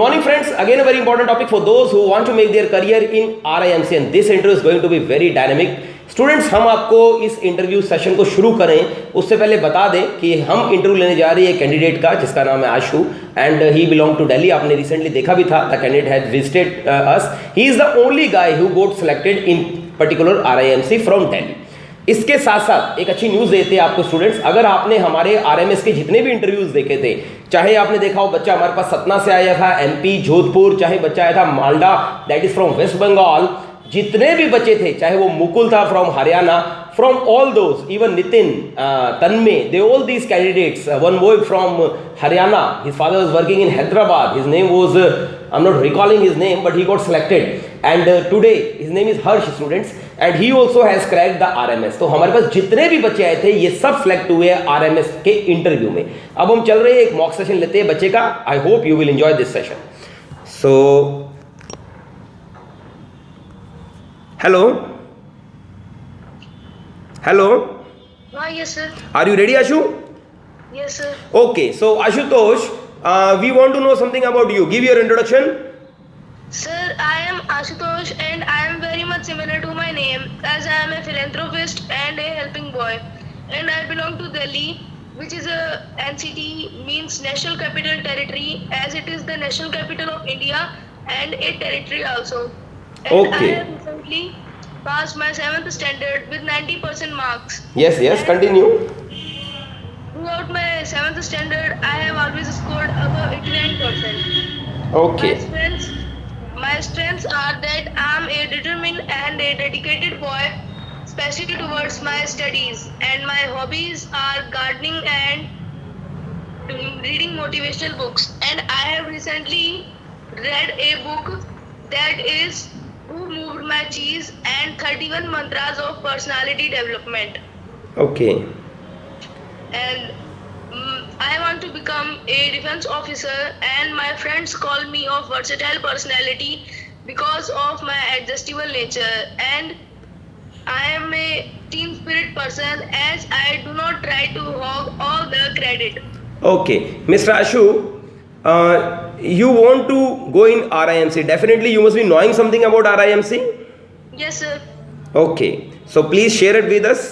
Morning friends, again a very important topic for those who want to make their career in RIMC and this interview is going to be very dynamic. Students, हम आपको इस interview session को शुरू करें उससे पहले बता दें कि हम इंटरव्यू लेने जा रहे हैं एक कैंडिडेट का जिसका नाम है Ashu and he belong to Delhi. आपने रिसेंटली देखा भी था. The candidate has visited us. He is the only guy who got selected in particular RIMC from Delhi. इसके साथ साथ एक अच्छी न्यूज़ देते हैं आपको स्टूडेंट्स. अगर आपने हमारे RMS के जितने भी इंटरव्यूज़ देखे थे, चाहे आपने देखा हो बच्चा हमारे पास सतना से आया था, MP जोधपुर, चाहे बच्चा आया था Malda that is from West Bengal, जितने भी बच्चे थे, चाहे वो मुकुल था from Haryana, from all those, even Nitin, Tanmay, they all these candidates, one boy from Haryana, his father was working in Hyderabad, his name was, I am not recalling his name but he got selected and today his name is Harsh students and he also has cracked the RMS. तो हमारे पास जितने भी बच्चे आए थे ये सब select हुए RMS के इंटरव्यू में. अब हम चल रहे हैं, एक मॉक सेशन लेते हैं बच्चे का. I hope you will enjoy this session. So hello hello. Yes sir. Are you ready Ashu? Yes sir. Okay, so Ashutosh, we want to know something about you. Give your introduction. Sir, I am Ashutosh and I am very much similar to my name as I am a philanthropist and a helping boy. And I belong to Delhi, which is a NCT, means National Capital Territory, as it is the national capital of India and a territory also. And Okay. I have recently passed my 7th standard with 90% marks. Yes, continue. Throughout my 7th standard, I have always scored above 89%. Okay. My strengths are that I am a determined and a dedicated boy, especially towards my studies, and my hobbies are gardening and reading motivational books. And I have recently read a book that is Who Moved My Cheese and 31 Mantras of Personality Development. Okay. And I want to become a defense officer and my friends call me of versatile personality because of my adjustable nature, and I am a team spirit person as I do not try to hog all the credit. Okay, Mr. Ashu, you want to go in RIMC. Definitely you must be knowing something about RIMC. Yes sir. Okay, so please share it with us.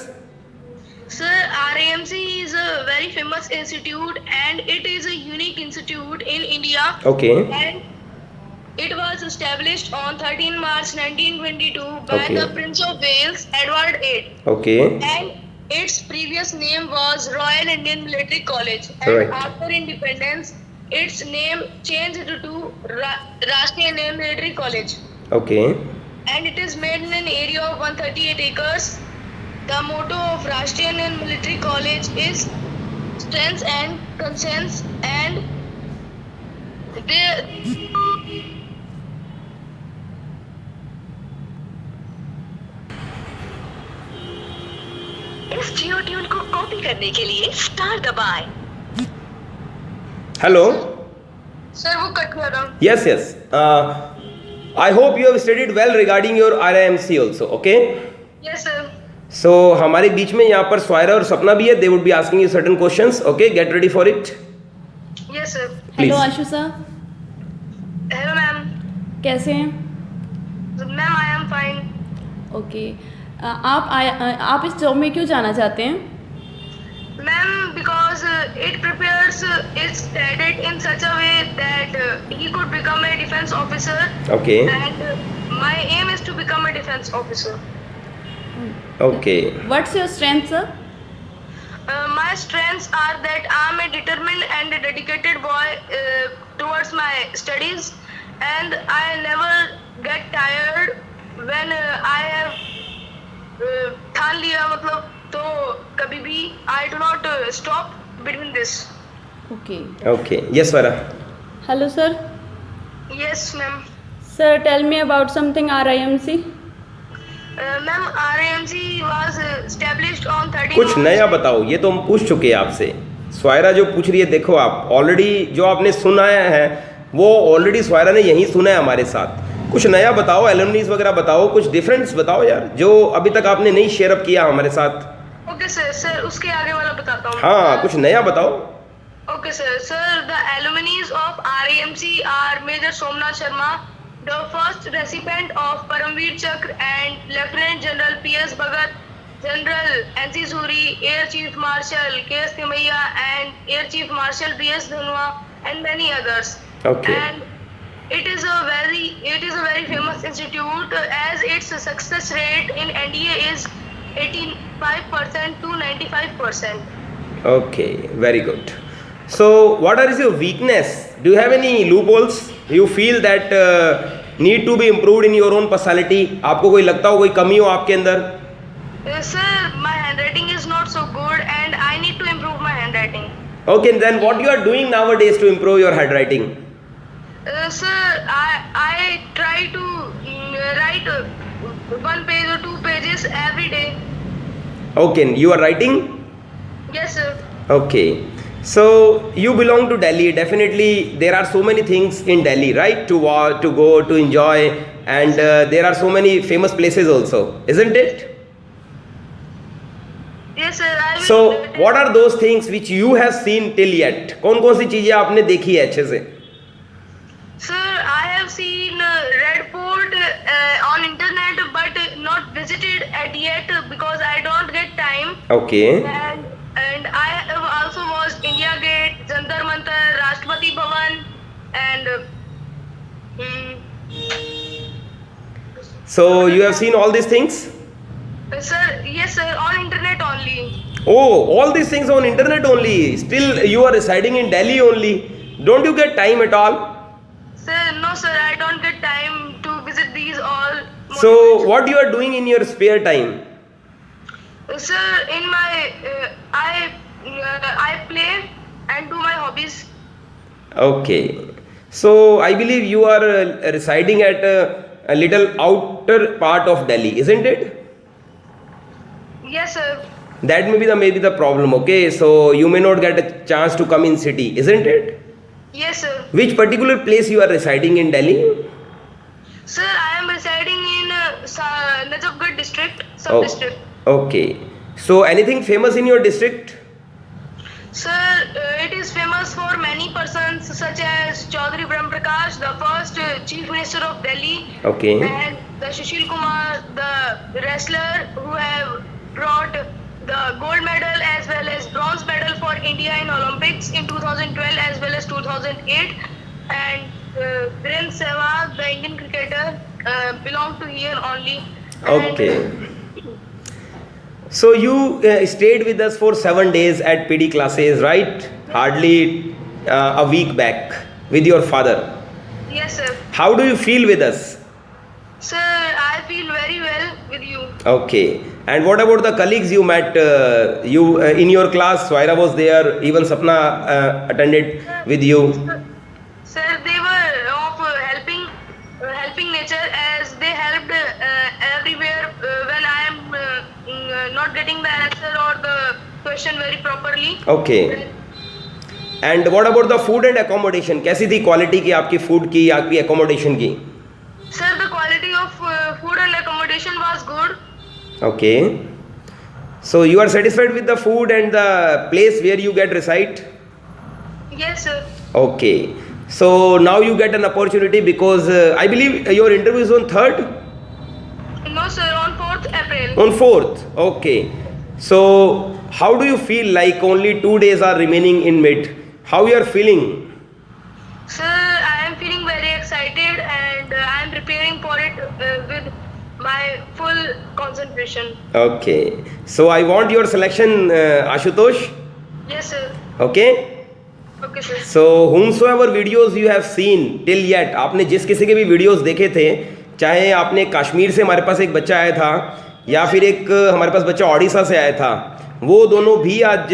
Sir, RIMC is a very famous institute and it is a unique institute in India. Okay. And it was established on 13 March 1922 by Okay. the Prince of Wales, Edward VIII. Okay. And its previous name was Royal Indian Military College. And Right. after independence, its name changed to Rashtriya Indian Military College. Okay. And it is made in an area of 138 acres. The motto of Rashtriya Indian Military College is strength and conscience, and they इस जियो tune को copy करने के लिए star दबाएं. Hello. sir वो cut कर रहा हूँ. Yes. I hope you have studied well regarding your RIMC also. Okay. Yes sir. So हमारे बीच में यहाँ पर स्वायरा और सपना भी है. They would be asking you certain questions. Okay, get ready for it. Yes sir. Please. Hello Ashu sir, Hello ma'am. कैसे हैं? Ma'am I am fine. Okay, आप इस जॉब में क्यों जाना चाहते हैं? Ma'am, because it prepares its cadet in such a way that he could become a defense officer. Okay. And my aim is to become a defense officer. Okay. What's your strength sir? My strengths are that I am a determined and a dedicated boy towards my studies, and I never get tired when I have ठान लिया मतलब तो कभी भी I do not stop between this. Okay. Yes, Swara. Hello sir. Yes, ma'am. Sir tell me about something RIMC. Ma'am, RIMC was established on 13 कुछ नया बताओ. ये तो हम पूछ चुके हैं आपसे. स्वायरा जो पूछ रही है, देखो आप ऑलरेडी जो आपने सुनाया है वो ऑलरेडी स्वायरा ने यही सुना है हमारे साथ. कुछ नया बताओ, एलुमनीज वगैरह बताओ, कुछ डिफरेंस बताओ यार जो अभी तक आपने नहीं शेयर अप किया हमारे साथ. Okay sir. उसके आगे वाला बताता हूँ. हाँ, कुछ नया बताओ. Okay, sir. Sir, the alumni of RAMC are Major Somnath Sharma, the first recipient of Paramveer Chakra, and Lieutenant General P.S. Bhagat, General N.C. Suri, Air Chief Marshal K.S. Timaiya, and Air Chief Marshal B.S. Dhanwa, and many others. Okay. And it is a very famous institute as its success rate in NDA is 85% to 95%. Okay, very good. So what is your weakness? Do you have any loopholes you feel that need to be improved in your own personality? आपको कोई लगता हो कोई कमी हो आपके अंदर? Sir, my handwriting is not so good and I need to improve my handwriting. Okay, then what you are doing nowadays to improve your handwriting? Sir, I try to write 1 page or 2 pages every day. Okay, you are writing? Yes, sir. Okay. So you belong to Delhi. Definitely there are so many things in Delhi, right? To watch, to go, to enjoy, and there are so many famous places also, isn't it? Yes, sir. I will. So what are those things which you have seen till yet? कौन कौन सी चीजें आपने देखी है अच्छे से? Sir, I have seen Red Fort on internet, but not visited at yet because I don't get time. Okay. And I have also watched India Gate, Jantar Mantar, Rashtrapati Bhavan, and So you have seen all these things? sir, yes, sir, on internet only. Oh, all these things on internet only. Still you are residing in Delhi only. Don't you get time at all? Sir, no, sir, I don't get time to visit these all. So what you are doing in your spare time? Sir, in my I play and do my hobbies. Okay. So I believe you are residing at a little outer part of Delhi, isn't it? Yes, sir. That may be the problem. Okay, so you may not get a chance to come in city, isn't it? Yes, sir. Which particular place you are residing in Delhi? Sir, I am residing in Najafgarh district, Oh, sub-district. okay. So anything famous in your district? Sir, it is famous for many persons such as Chaudhary Brahm Prakash, the first Chief Minister of Delhi, Okay. and the Sushil Kumar, the wrestler who have brought the gold medal as well as bronze medal for India in Olympics in 2012 as well as 2008, and Virendra Sehwag, the Indian cricketer, belong to here only. Okay. So you stayed with us for 7 days at PD classes, right? Hardly a week back with your father. Yes, sir. How do you feel with us? Sir, I feel very well with you. Okay. And what about the colleagues you met? You in your class, Swaira was there. Even Sapna attended with you. Sir, they were of helping nature as they helped everywhere when I am not getting the answer or the question very properly. Okay. And what about the food and accommodation? कैसी थी quality की आपकी food की आपकी accommodation की? Sir, the quality of food and accommodation was good. Okay. So you are satisfied with the food and the place where you get reside? Yes, sir. Okay. So now you get an opportunity because I believe your interview is on 3rd? No, sir, on 4th April. On 4th. Okay. So how do you feel like only 2 days are remaining in mid? How you are feeling? Sir, I am feeling very excited and I am preparing for it with my full concentration. Okay. So I want your selection, Ashutosh. Yes, sir. Okay. Okay, sir. So whomsoever videos you have seen till yet, आपने जिस किसी के भी videos देखे थे, चाहे आपने कश्मीर से हमारे पास एक बच्चा आया था या फिर एक हमारे पास बच्चा ओडिशा से आया था, वो दोनों भी आज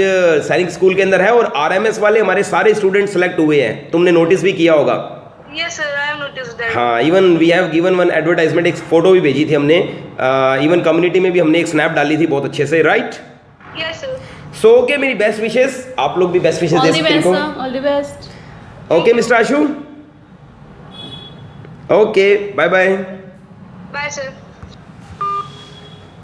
सैनिक स्कूल के अंदर है और आरएमएस वाले हमारे सारे स्टूडेंट सेलेक्ट हुए हैं. तुमने नोटिस भी किया होगा. Yes, sir, I have noticed that. हाँ, even we have given one advertisement, एक फोटो भी भेजी थी हमने, इवन कम्युनिटी में भी हमने एक स्नैप डाली थी बहुत अच्छे से, right? Yes, sir. So okay, मेरी बेस्ट विशेस, आप लोग भी बेस्ट विशेस ऑल दे द सकते बेस्ट हो. Sir, all the best. Okay mister Ashu, okay, bye bye. Bye, sir.